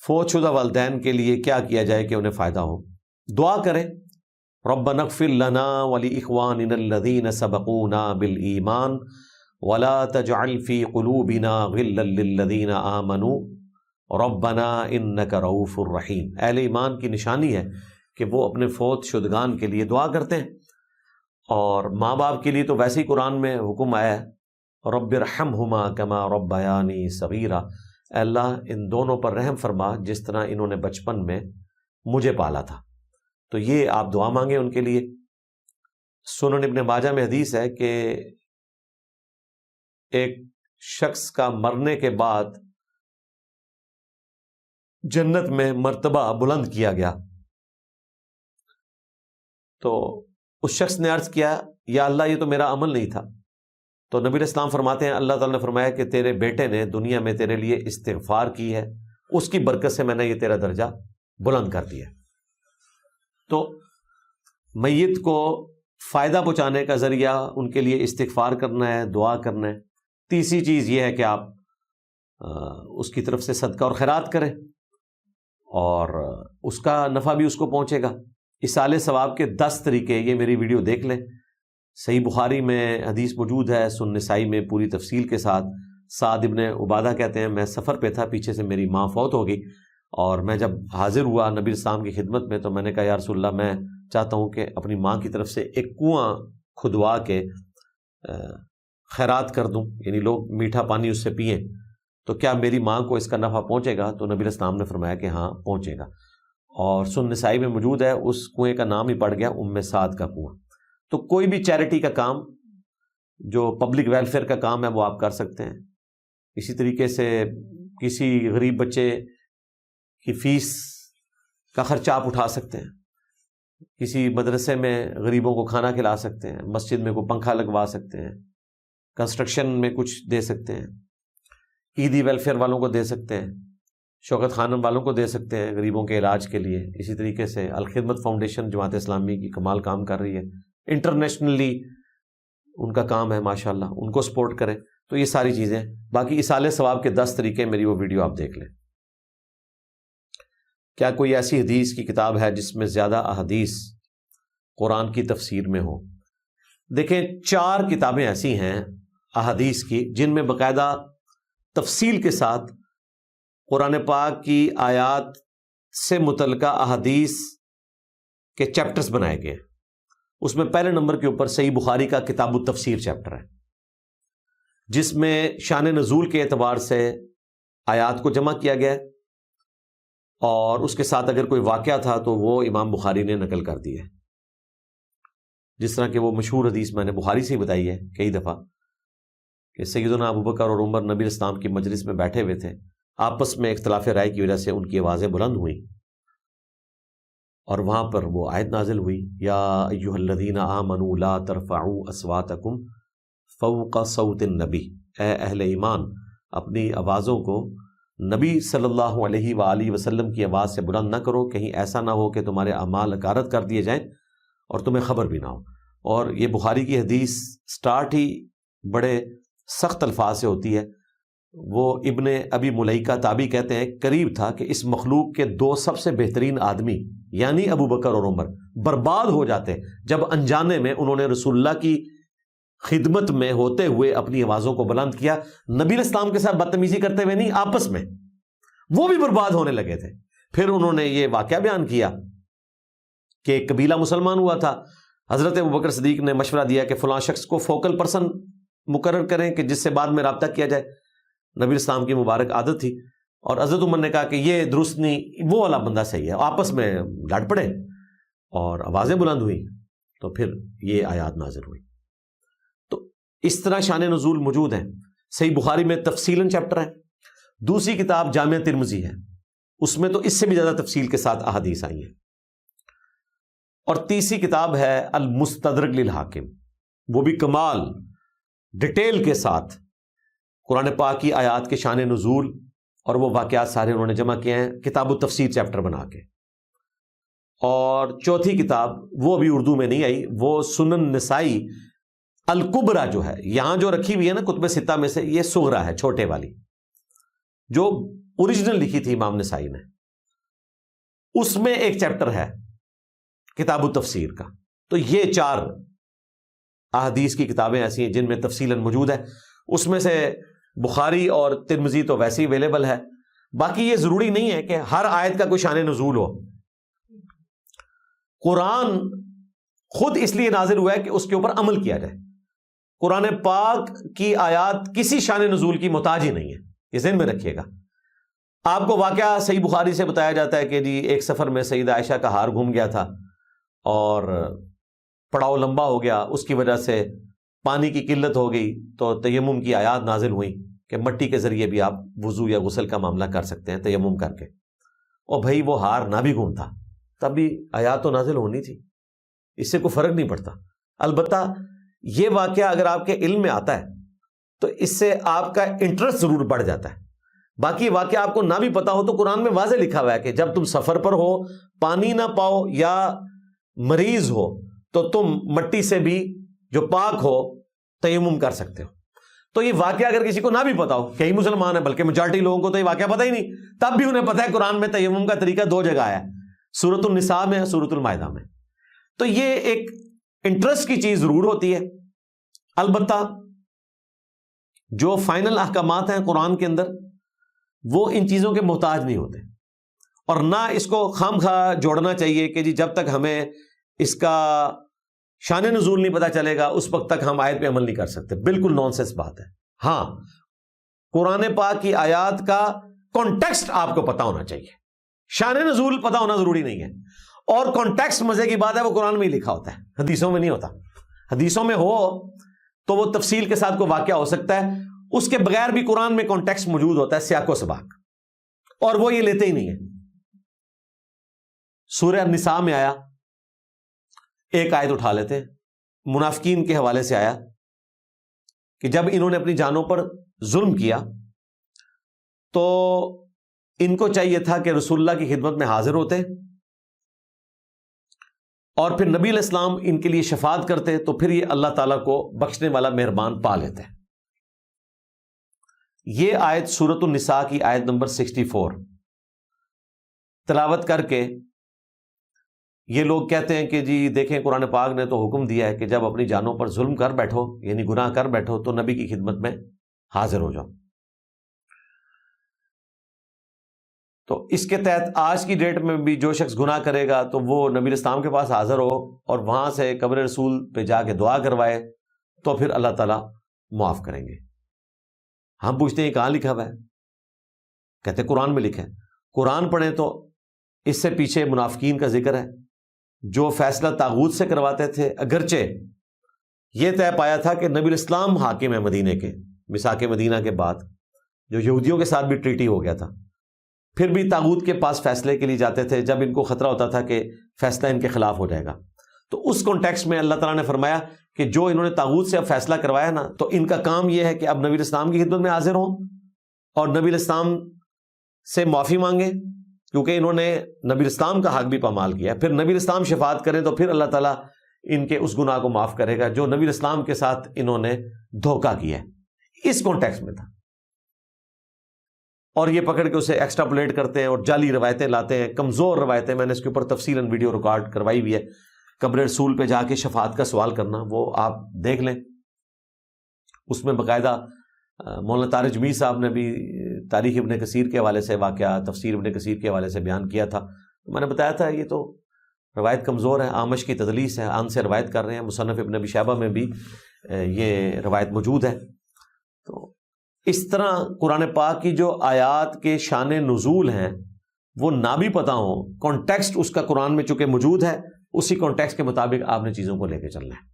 فوت شدہ والدین کے لیے کیا کیا جائے کہ انہیں فائدہ ہو؟ دعا کریں، ربنا اغفر لنا ولاخواننا الذین سبقونا بالایمان ولا تجعل فی قلوبنا غلا للذین آمنوا ربنا انک رؤوف الرحیم۔ اہل ایمان کی نشانی ہے کہ وہ اپنے فوت شدگان کے لیے دعا کرتے ہیں، اور ماں باپ کے لیے تو ویسے ہی قرآن میں حکم آیا ہے رب ارحمہما کما ربیانی صغیرا، اے اللہ ان دونوں پر رحم فرما جس طرح انہوں نے بچپن میں مجھے پالا تھا۔ تو یہ آپ دعا مانگیں ان کے لیے۔ سنن ابن ماجہ میں حدیث ہے کہ ایک شخص کا مرنے کے بعد جنت میں مرتبہ بلند کیا گیا، تو اس شخص نے عرض کیا یا اللہ یہ تو میرا عمل نہیں تھا، تو نبی علیہ السلام فرماتے ہیں اللہ تعالیٰ نے فرمایا کہ تیرے بیٹے نے دنیا میں تیرے لیے استغفار کی ہے، اس کی برکت سے میں نے یہ تیرا درجہ بلند کر دیا۔ تو میت کو فائدہ پہنچانے کا ذریعہ ان کے لیے استغفار کرنا ہے، دعا کرنا ہے۔ تیسری چیز یہ ہے کہ آپ اس کی طرف سے صدقہ اور خیرات کریں، اور اس کا نفع بھی اس کو پہنچے گا۔ اصالِ ثواب کے 10 طریقے، یہ میری ویڈیو دیکھ لیں، صحیح بخاری میں حدیث موجود ہے، سنن نسائی میں پوری تفصیل کے ساتھ۔ سعد ابن عبادہ کہتے ہیں میں سفر پہ تھا، پیچھے سے میری ماں فوت ہو گئی، اور میں جب حاضر ہوا نبی السلام کی خدمت میں تو میں نے کہا یا رسول اللہ میں چاہتا ہوں کہ اپنی ماں کی طرف سے ایک کنواں کھدوا کے خیرات کر دوں، یعنی لوگ میٹھا پانی اس سے پئیں، تو کیا میری ماں کو اس کا نفع پہنچے گا؟ تو نبی السلام نے فرمایا کہ ہاں پہنچے گا، اور سنن نسائی میں موجود ہے، اس کنویں کا نام ہی پڑ گیا ام سعد کا کنواں۔ تو کوئی بھی چیریٹی کا کام جو پبلک ویلفیئر کا کام ہے وہ آپ کر سکتے ہیں۔ اسی طریقے سے کسی غریب بچے کی فیس کا خرچہ آپ اٹھا سکتے ہیں، کسی مدرسے میں غریبوں کو کھانا کھلا سکتے ہیں، مسجد میں کوئی پنکھا لگوا سکتے ہیں، کنسٹرکشن میں کچھ دے سکتے ہیں، عیدی ویلفیئر والوں کو دے سکتے ہیں، شوکت خانم والوں کو دے سکتے ہیں غریبوں کے علاج کے لیے۔ اسی طریقے سے الخدمت فاؤنڈیشن جماعت اسلامی کی کمال کام کر رہی ہے، انٹرنیشنلی ان کا کام ہے ماشاءاللہ، ان کو سپورٹ کریں۔ تو یہ ساری چیزیں، باقی اصالِ ثواب کے 10 طریقے، میری وہ ویڈیو آپ دیکھ لیں۔ کیا کوئی ایسی حدیث کی کتاب ہے جس میں زیادہ احادیث قرآن کی تفسیر میں ہو؟ دیکھیں 4 کتابیں ایسی ہیں احادیث کی جن میں باقاعدہ تفصیل کے ساتھ قرآن پاک کی آیات سے متعلقہ احادیث کے چیپٹرز بنائے گئے۔ اس میں پہلے نمبر کے اوپر صحیح بخاری کا کتاب التفسیر چیپٹر ہے، جس میں شان نزول کے اعتبار سے آیات کو جمع کیا گیا ہے، اور اس کے ساتھ اگر کوئی واقعہ تھا تو وہ امام بخاری نے نقل کر دی ہے۔ جس طرح کہ وہ مشہور حدیث میں نے بخاری سے ہی بتائی ہے کئی دفعہ کہ سیدنا ابوبکر اور عمر نبی اسلام کی مجلس میں بیٹھے ہوئے تھے، آپس میں اختلاف رائے کی وجہ سے ان کی آوازیں بلند ہوئیں، اور وہاں پر وہ آیت نازل ہوئی یا ایھا الذین آمنوا لا ترفعوا اصواتکم فوق صوت النبی، اے اہل ایمان اپنی آوازوں کو نبی صلی اللہ علیہ وآلہ وسلم کی آواز سے بلند نہ کرو، کہیں ایسا نہ ہو کہ تمہارے اعمال اکارت کر دیے جائیں اور تمہیں خبر بھی نہ ہو۔ اور یہ بخاری کی حدیث سٹارٹ ہی بڑے سخت الفاظ سے ہوتی ہے۔ وہ ابن ابی ملیکہ تابعی کہتے ہیں قریب تھا کہ اس مخلوق کے 2 سب سے بہترین آدمی یعنی ابو بکر اور عمر برباد ہو جاتے جب انجانے میں انہوں نے رسول اللہ کی خدمت میں ہوتے ہوئے اپنی آوازوں کو بلند کیا، نبی علیہ السلام کے ساتھ بدتمیزی کرتے ہوئے نہیں، آپس میں وہ بھی برباد ہونے لگے تھے۔ پھر انہوں نے یہ واقعہ بیان کیا کہ ایک قبیلہ مسلمان ہوا تھا، حضرت ابوبکر صدیق نے مشورہ دیا کہ فلاں شخص کو فوکل پرسن مقرر کریں کہ جس سے بعد میں رابطہ کیا جائے۔ نبی اسلام کی مبارک عادت تھی، اور حضرت عمر نے کہا کہ یہ درست نہیں، وہ والا بندہ صحیح ہے، آپس میں لڑ پڑے اور آوازیں بلند ہوئی، تو پھر یہ آیات نازل ہوئی۔ تو اس طرح شان نزول موجود ہیں۔ صحیح بخاری میں تفصیلاً چیپٹر ہے، دوسری کتاب جامع ترمذی ہے، اس میں تو اس سے بھی زیادہ تفصیل کے ساتھ احادیث آئی ہیں، اور تیسری کتاب ہے المستدرک للحاکم، وہ بھی کمال ڈیٹیل کے ساتھ قرآن پاک کی آیات کے شان نزول اور وہ واقعات سارے انہوں نے جمع کیے ہیں کتاب التفسیر چیپٹر بنا کے۔ اور چوتھی کتاب وہ ابھی اردو میں نہیں آئی، وہ سنن نسائی الکبرا جو ہے، یہاں جو رکھی ہوئی ہے نا کتب ستہ میں سے، یہ صغرا ہے چھوٹے والی، جو اوریجنل لکھی تھی امام نسائی نے، اس میں ایک چیپٹر ہے کتاب التفسیر کا. تو یہ 4 احادیث کی کتابیں ایسی ہیں جن میں تفصیلاً موجود ہے. اس میں سے بخاری اور ترمذی تو ویسے ہی اویلیبل ہے. باقی یہ ضروری نہیں ہے کہ ہر آیت کا کوئی شان نزول ہو. قرآن خود اس لیے نازل ہوا ہے کہ اس کے اوپر عمل کیا جائے. قرآن پاک کی آیات کسی شان نزول کی محتاج ہی نہیں ہے، یہ ذہن میں رکھیے گا. آپ کو واقعہ صحیح بخاری سے بتایا جاتا ہے کہ جی ایک سفر میں سیدہ عائشہ کا ہار گم گیا تھا اور پڑاؤ لمبا ہو گیا، اس کی وجہ سے پانی کی قلت ہو گئی، تو تیمم کی آیات نازل ہوئیں کہ مٹی کے ذریعے بھی آپ وضو یا غسل کا معاملہ کر سکتے ہیں تیمم کر کے. اور بھائی وہ ہار نہ بھی گم تھا تب بھی آیات تو نازل ہونی تھی، اس سے کوئی فرق نہیں پڑتا. البتہ یہ واقعہ اگر آپ کے علم میں آتا ہے تو اس سے آپ کا انٹرسٹ ضرور بڑھ جاتا ہے. باقی واقعہ آپ کو نہ بھی پتا ہو تو قرآن میں واضح لکھا ہوا ہے کہ جب تم سفر پر ہو، پانی نہ پاؤ یا مریض ہو تو تم مٹی سے بھی جو پاک ہو تیمم کر سکتے ہو. تو یہ واقعہ اگر کسی کو نہ بھی پتا ہو، کئی مسلمان ہیں بلکہ میجارٹی لوگوں کو تو یہ واقعہ پتہ ہی نہیں، تب بھی انہیں پتہ ہے قرآن میں تیمم کا طریقہ 2 جگہ آیا ہے، سورۃ النساء میں، سورۃ المائدہ میں. تو یہ ایک انٹرسٹ کی چیز ضرور ہوتی ہے. البتہ جو فائنل احکامات ہیں قرآن کے اندر وہ ان چیزوں کے محتاج نہیں ہوتے، اور نہ اس کو خام خواہ جوڑنا چاہیے کہ جی جب تک ہمیں اس کا شان نزول نہیں پتہ چلے گا اس وقت تک ہم آیت پہ عمل نہیں کر سکتے. بالکل نانسنس بات ہے. ہاں، قرآن پاک کی آیات کا کانٹیکسٹ آپ کو پتہ ہونا چاہیے، شان نزول پتہ ہونا ضروری نہیں ہے. اور کانٹیکسٹ مزے کی بات ہے وہ قرآن میں ہی لکھا ہوتا ہے، حدیثوں میں نہیں ہوتا. حدیثوں میں ہو تو وہ تفصیل کے ساتھ کوئی واقعہ ہو سکتا ہے، اس کے بغیر بھی قرآن میں کانٹیکسٹ موجود ہوتا ہے، سیاق و سباق، اور وہ یہ لیتے ہی نہیں ہے. سورہ النساء میں آیا، ایک آیت اٹھا لیتے ہیں، منافقین کے حوالے سے آیا کہ جب انہوں نے اپنی جانوں پر ظلم کیا تو ان کو چاہیے تھا کہ رسول اللہ کی خدمت میں حاضر ہوتے اور پھر نبی علیہ السلام ان کے لیے شفاعت کرتے، تو پھر یہ اللہ تعالیٰ کو بخشنے والا مہربان پا لیتے. یہ آیت سورۃ النساء کی آیت نمبر 64 تلاوت کر کے یہ لوگ کہتے ہیں کہ جی دیکھیں قرآن پاک نے تو حکم دیا ہے کہ جب اپنی جانوں پر ظلم کر بیٹھو یعنی گناہ کر بیٹھو تو نبی کی خدمت میں حاضر ہو جاؤ. تو اس کے تحت آج کی ڈیٹ میں بھی جو شخص گناہ کرے گا تو وہ نبی اسلام کے پاس حاضر ہو اور وہاں سے قبر رسول پہ جا کے دعا کروائے تو پھر اللہ تعالیٰ معاف کریں گے. ہم پوچھتے ہیں کہاں لکھا ہوا ہے؟ کہتے قرآن میں لکھا ہے. قرآن پڑھیں تو اس سے پیچھے منافقین کا ذکر ہے جو فیصلہ طاغوت سے کرواتے تھے، اگرچہ یہ طے پایا تھا کہ نبی الاسلام حاکم ہے مدینے کے، میثاق مدینہ کے بعد جو یہودیوں کے ساتھ بھی ٹریٹی ہو گیا تھا، پھر بھی طاغوت کے پاس فیصلے کے لیے جاتے تھے جب ان کو خطرہ ہوتا تھا کہ فیصلہ ان کے خلاف ہو جائے گا. تو اس کانٹیکسٹ میں اللہ تعالیٰ نے فرمایا کہ جو انہوں نے طاغوت سے اب فیصلہ کروایا نا، تو ان کا کام یہ ہے کہ اب نبی الاسلام کی خدمت میں حاضر ہوں اور نبی الاسلام سے معافی مانگیں، کیونکہ انہوں نے نبی الاسلام کا حق بھی پامال کیا. پھر نبی الاسلام شفاعت کریں تو پھر اللہ تعالیٰ ان کے اس گناہ کو معاف کرے گا جو نبی الاسلام کے ساتھ انہوں نے دھوکہ کیا ہے. اس کانٹیکسٹ میں تھا. اور یہ پکڑ کے اسے ایکسٹراپولیٹ کرتے ہیں اور جعلی روایتیں لاتے ہیں، کمزور روایتیں. میں نے اس کے اوپر تفصیلاً ویڈیو ریکارڈ کروائی ہوئی ہے. قبر رسول پہ جا کے شفاعت کا سوال کرنا وہ آپ دیکھ لیں. اس میں باقاعدہ مولانا طارق جمیل صاحب نے بھی تاریخ ابن کثیر کے حوالے سے واقعہ، تفسیر ابن کثیر کے حوالے سے بیان کیا تھا. میں نے بتایا تھا یہ تو روایت کمزور ہے، آمش کی تدلیس ہے، آن سے روایت کر رہے ہیں. مصنف ابن ابی شیبہ میں بھی یہ روایت موجود ہے. تو اس طرح قرآن پاک کی جو آیات کے شان نزول ہیں وہ نہ بھی پتہ ہوں، کانٹیکسٹ اس کا قرآن میں چونکہ موجود ہے، اسی کانٹیکسٹ کے مطابق آپ نے چیزوں کو لے کے چلنا ہے.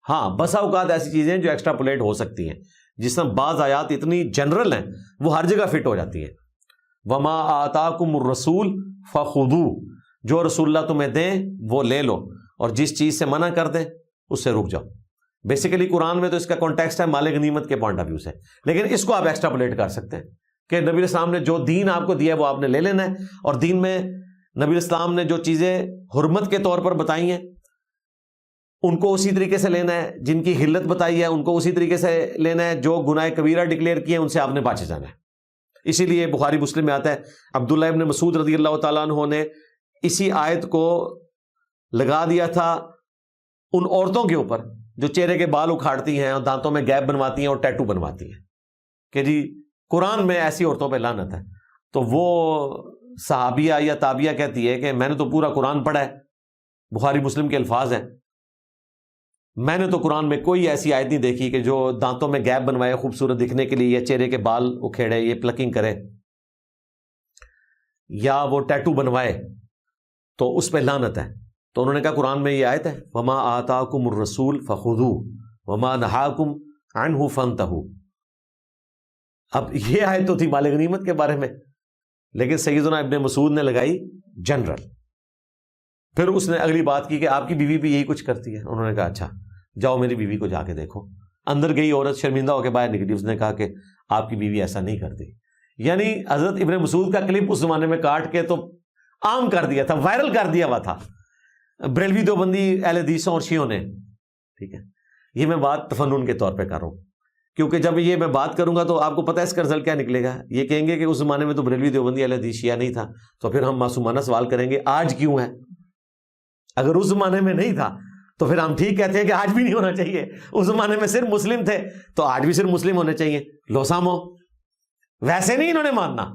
ہاں، بسا اوقات ایسی چیزیں جو ایکسٹراپولیٹ ہو سکتی ہیں، جس میں بعض آیات اتنی جنرل ہیں وہ ہر جگہ فٹ ہو جاتی ہیں. وما آتاکم الرسول فخذوہ، جو رسول اللہ تمہیں دیں وہ لے لو، اور جس چیز سے منع کر دیں اس سے رک جاؤ. بیسیکلی قرآن میں تو اس کا کانٹیکسٹ ہے مال غنیمت کے پوائنٹ آف ویو سے، لیکن اس کو آپ ایکسٹراپولیٹ کر سکتے ہیں کہ نبی الاسلام نے جو دین آپ کو دیا ہے وہ آپ نے لے لینا ہے، اور دین میں نبی الاسلام نے جو چیزیں حرمت کے طور پر بتائی ہیں ان کو اسی طریقے سے لینا ہے، جن کی حلت بتائی ہے ان کو اسی طریقے سے لینا ہے، جو گناہ کبیرہ ڈکلیئر کیے ہیں ان سے آپ نے بچے جانا ہے. اسی لیے بخاری مسلم میں آتا ہے عبداللہ ابن مسعود رضی اللہ تعالیٰ عنہ نے اسی آیت کو لگا دیا تھا ان عورتوں کے اوپر جو چہرے کے بال اکھاڑتی ہیں اور دانتوں میں گیپ بنواتی ہیں اور ٹیٹو بنواتی ہیں کہ جی قرآن میں ایسی عورتوں پہ لعنت ہے. تو وہ صحابیہ یا تابعیہ کہتی ہے کہ میں نے تو پورا قرآن پڑھا ہے, بخاری مسلم کے الفاظ ہیں, میں نے تو قرآن میں کوئی ایسی آیت نہیں دیکھی کہ جو دانتوں میں گیپ بنوائے خوبصورت دکھنے کے لیے, یا چہرے کے بال اکھیڑے, یہ پلکنگ کرے, یا وہ ٹیٹو بنوائے تو اس پہ لعنت ہے. تو انہوں نے کہا قرآن میں یہ آیت ہے وَمَا آتَاكُمُ الرَّسُولُ فَخُذُوهُ وَمَا نَهَاكُمْ عَنْهُ فَانْتَهُوا. اب یہ آیت تو تھی مال غنیمت کے بارے میں, لیکن سیدنا ابن مسعود نے لگائی جنرل. پھر اس نے اگلی بات کی کہ آپ کی بیوی بھی یہی کچھ کرتی ہے. انہوں نے کہا اچھا جاؤ میری بیوی کو جا کے دیکھو. اندر گئی عورت شرمندہ ہو کے باہر نکلی, اس نے کہا کہ آپ کی بیوی ایسا نہیں کرتی. یعنی حضرت ابن مسعود کا کلپ اس زمانے میں کاٹ کے تو عام کر دیا تھا, وائرل کر دیا ہوا تھا بریلوی دیوبندی اہل حدیثوں اور شیعوں نے. ٹھیک ہے, یہ میں بات تفنن کے طور پہ کر رہا ہوں, کیونکہ جب یہ میں بات کروں گا تو آپ کو پتہ ہے اس کا رزلٹ کیا نکلے گا. یہ کہیں گے کہ اس زمانے میں تو بریلوی دیوبندی اہل حدیث شیعہ نہیں تھا. تو پھر ہم معصومانہ سوال کریں گے آج کیوں ہے؟ اگر اس زمانے میں نہیں تھا تو پھر ہم ٹھیک کہتے ہیں کہ آج بھی نہیں ہونا چاہیے. اس زمانے میں صرف مسلم تھے تو آج بھی صرف مسلم ہونے چاہیے. لو سامو, ویسے نہیں انہوں نے ماننا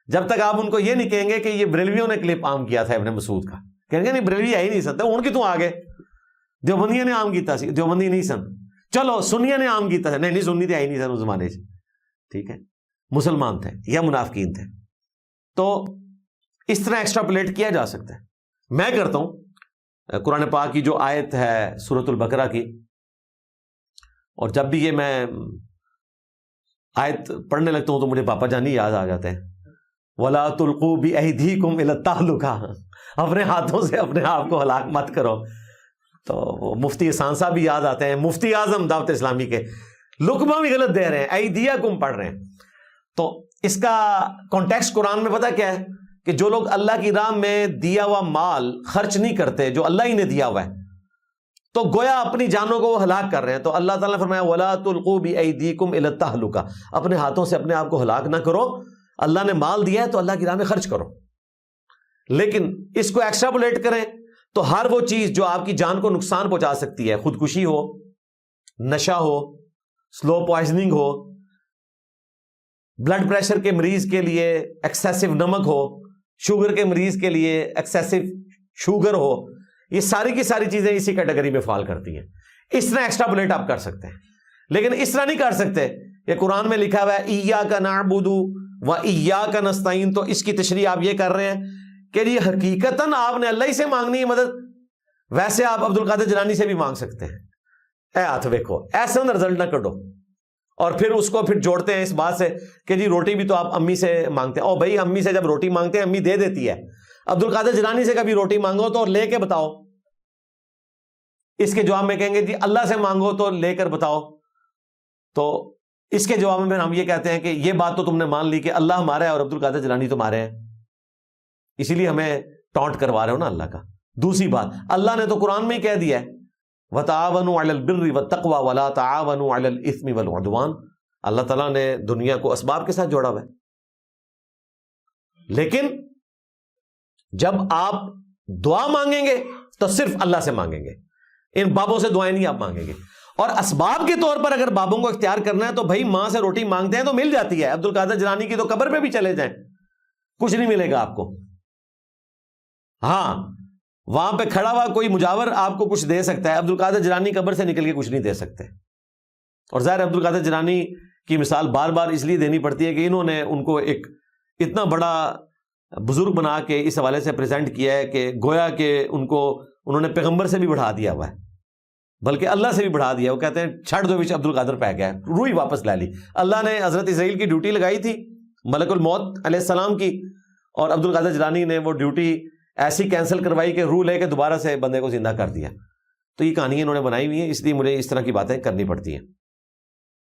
جب تک آپ ان کو یہ نہیں کہیں گے کہ یہ بریلویوں نے کلپ عام کیا تھا ابن مسعود کا. کہیں گے نہیں بریلوی ہے ہی نہیں سنتے, ان کی تو آگے دیوبندیوں نے عام کیتا سی, دیوبندی نہیں سن, چلو سنیوں نے عام کیتا تھا, نہیں سنی تھی, آئی نہیں سن اس زمانے سے. ٹھیک ہے, مسلمان تھے یا منافقین تھے. تو اس طرح ایکسٹراپولیٹ کیا جا سکتا ہے. میں کرتا ہوں قرآن پاک کی جو آیت ہے سورۃ البقرہ کی, اور جب بھی یہ میں آیت پڑھنے لگتا ہوں تو مجھے پاپا جانی یاد آ جاتے ہیں. وَلَا تُلْقُوا بِأَيْدِيكُمْ إِلَى التَّهْلُكَةِ, اپنے ہاتھوں سے اپنے آپ کو ہلاک مت کرو. تو مفتی احسان صاحب بھی یاد آتے ہیں, مفتی اعظم دعوت اسلامی کے, لقمہ بھی غلط دے رہے ہیں, ایدیکم پڑھ رہے ہیں. تو اس کا کانٹیکسٹ قرآن میں پتہ کیا ہے کہ جو لوگ اللہ کی راہ میں دیا ہوا مال خرچ نہیں کرتے جو اللہ ہی نے دیا ہوا ہے, تو گویا اپنی جانوں کو وہ ہلاک کر رہے ہیں. تو اللہ تعالیٰ نے فرمایا وَلَا تُلْقُوا بِأَيْدِيكُمْ إِلَى التَّهْلُكَةِ, اپنے ہاتھوں سے اپنے آپ کو ہلاک نہ کرو. اللہ نے مال دیا ہے تو اللہ کی راہ میں خرچ کرو, لیکن اس کو ایکسٹراپولیٹ کریں تو ہر وہ چیز جو آپ کی جان کو نقصان پہنچا سکتی ہے, خودکشی ہو, نشہ ہو, سلو پوائزننگ ہو, بلڈ پریشر کے مریض کے لیے ایکسیسو نمک ہو, شوگر کے مریض کے لیے ایکسیسو شوگر ہو, یہ ساری کی ساری چیزیں اسی کیٹیگری میں فال کرتی ہیں. اس طرح ایکسٹراپولیٹ آپ کر سکتے ہیں, لیکن اس طرح نہیں کر سکتے کہ قرآن میں لکھا ہوا ہے ایاک نعبد و ایاک نستعین, تو اس کی تشریح آپ یہ کر رہے ہیں کہ یہ حقیقتاً آپ نے اللہ ہی سے مانگنی ہے مدد, ویسے آپ عبد القادر جیلانی سے بھی مانگ سکتے ہیں. اے ہاتھ دیکھو, ایسا رزلٹ نہ کڈو. اور پھر اس کو پھر جوڑتے ہیں اس بات سے کہ جی روٹی بھی تو آپ امی سے مانگتے ہیں. او بھائی, امی سے جب روٹی مانگتے ہیں امی دے دیتی ہے, عبد القادر جیلانی سے کبھی روٹی مانگو تو لے کے بتاؤ. اس کے جواب میں کہیں گے جی اللہ سے مانگو تو لے کر بتاؤ. تو اس کے جواب میں ہم یہ کہتے ہیں کہ یہ بات تو تم نے مان لی کہ اللہ ہمارا ہے اور عبد القادر جیلانی تمہارے ہیں, اسی لیے ہمیں ٹانٹ کروا رہے ہو نا اللہ کا. دوسری بات, اللہ نے تو قرآن میں ہی کہہ دیا ہے وَتَعَاوَنُوا عَلَى الْبِرِّ وَالتَّقْوَى وَلَا تَعَاوَنُوا عَلَى الْإِثْمِ وَالْعُدْوَانِ. اللہ تعالیٰ نے دنیا کو اسباب کے ساتھ جوڑا ہوا ہے, لیکن جب آپ دعا مانگیں گے تو صرف اللہ سے مانگیں گے, ان بابوں سے دعائیں نہیں آپ مانگیں گے. اور اسباب کے طور پر اگر بابوں کو اختیار کرنا ہے تو بھائی ماں سے روٹی مانگتے ہیں تو مل جاتی ہے. عبد القادر جیلانی کی تو قبر پہ بھی چلے جائیں, کچھ نہیں ملے گا آپ کو. ہاں, وہاں پہ کھڑا ہوا کوئی مجاور آپ کو کچھ دے سکتا ہے, عبد القادر جیلانی قبر سے نکل کے کچھ نہیں دے سکتے. اور ظاہر عبد القادر جیلانی کی مثال بار بار اس لیے دینی پڑتی ہے کہ انہوں نے ان کو ایک اتنا بڑا بزرگ بنا کے اس حوالے سے پریزنٹ کیا ہے کہ گویا کہ ان کو انہوں نے پیغمبر سے بھی بڑھا دیا ہوا ہے, بلکہ اللہ سے بھی بڑھا دیا. وہ کہتے ہیں چھڑ دو بچ عبد القادر پہ گیا, روح ہی واپس لے لی. اللہ نے حضرت اسرائیل کی ڈیوٹی لگائی تھی ملک الموت علیہ السلام کی, اور عبد القادر جیلانی نے وہ ڈیوٹی ایسی کینسل کروائی کہ روح لے کے دوبارہ سے بندے کو زندہ کر دیا. تو یہ کہانیاں انہوں نے بنائی ہوئی ہیں, اس لیے مجھے اس طرح کی باتیں کرنی پڑتی ہیں.